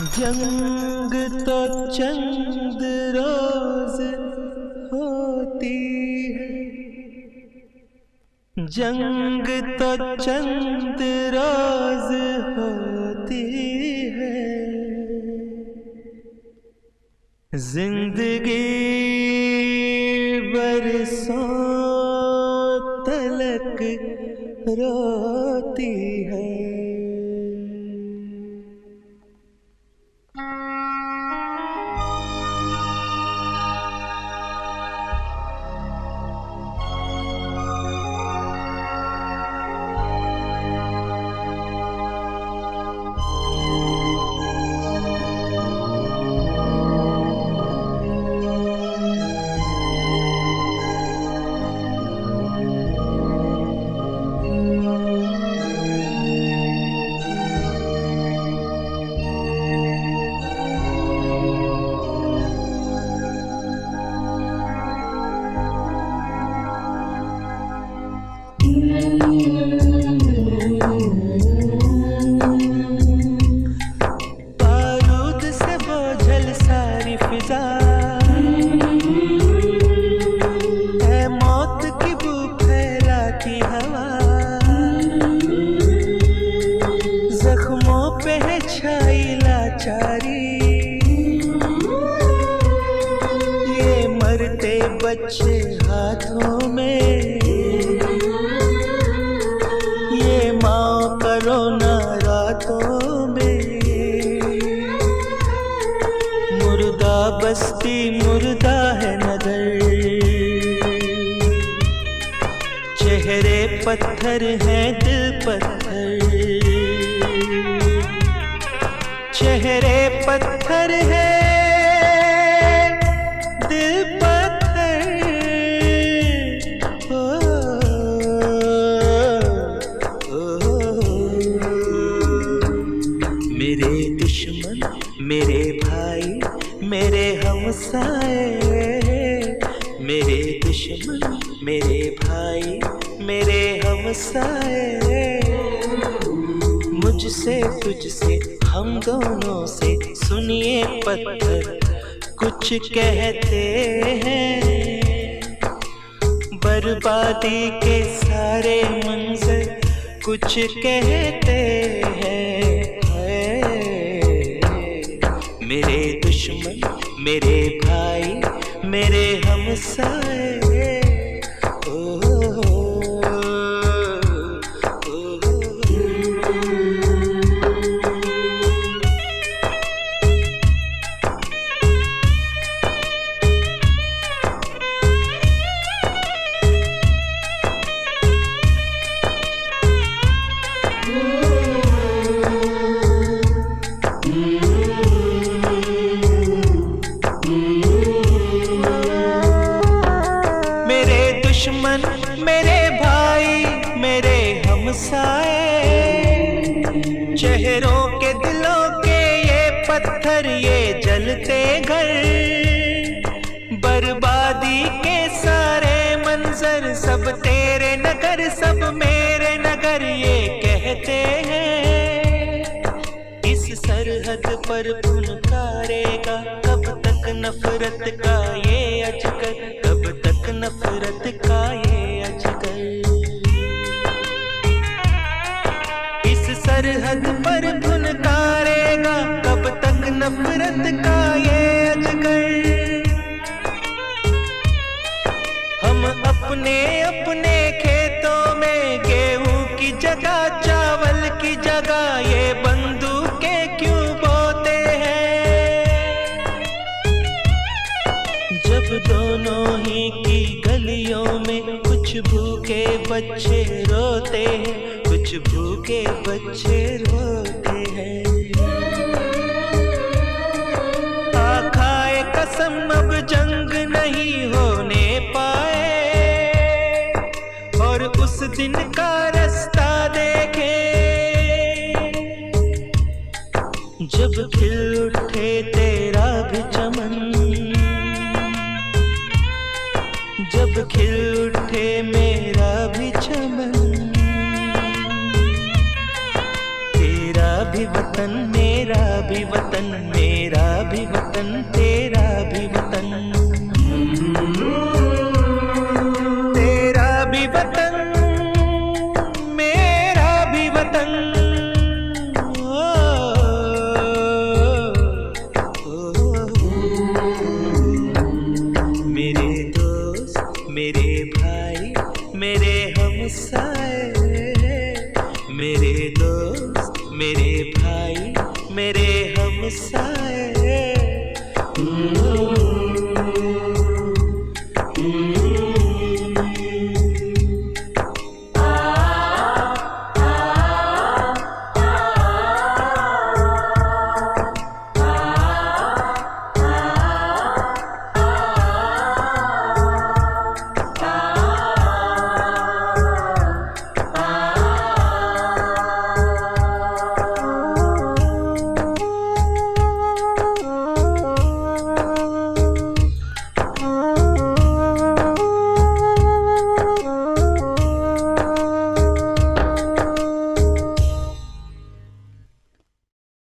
जंग तो चंद रोज होती है, जंग तो चंद रोज होती है, जिंदगी बरसों तलक रोती है। बारूद से बोझल सारी फिजा है, मौत की बू फैलाती हवा, जख्मों पे है छाई लाचारी, ये मरते बच्चे हाथों में, रोना रातों में, मुर्दा बस्ती मुर्दा है नगर, चेहरे पत्थर हैं दिल पत्थर, चेहरे पत्थर हैं दिल पत्थर। मेरे दुश्मन मेरे भाई मेरे हमसाए, मेरे दुश्मन मेरे भाई मेरे हमसाए, मुझसे तुझसे हम दोनों से सुनिए पत्थर कुछ कहते हैं, बर्बादी के सारे मंजर कुछ कहते हैं। मेरे दुश्मन मेरे भाई मेरे हमसाए, दुश्मन मेरे भाई मेरे हमसाए, चेहरों के दिलों के ये पत्थर ये जलते घर, बर्बादी के सारे मंजर सब तेरे नगर सब मेरे नगर ये कहते हैं। इस सरहद पर फुनकारेगा कब तक नफरत का ये अजगर, कब तक नफरत का ये अजगर। इस सरहद पर फुनकारेगा कब तक नफरत का ये अजगर। हम अपने अपने खेतों में गेहूं की जगह चावल की जगह ये बंदूकें क्यों बोते हैं। जब दोनों ही की गलियों में कुछ भूखे बच्चे रोते हैं, कुछ भूखे बच्चे रोते हैं। खाए कसम अब जंग नहीं होने पाए और उस दिन का रास्ता देखे जब खिल उठे तेरा भी चमन, जब खिल उठे मेरा भी चमन, तेरा भी वतन मेरा तेरा भी वतन, मेरा भी वतन, तेरा भी वतन, तेरा भी वतन, मेरा भी वतन। मेरे दोस्त, मेरे भाई, मेरे हमसाए, मेरे दोस्त, मेरे भाई, मेरे हमसाए।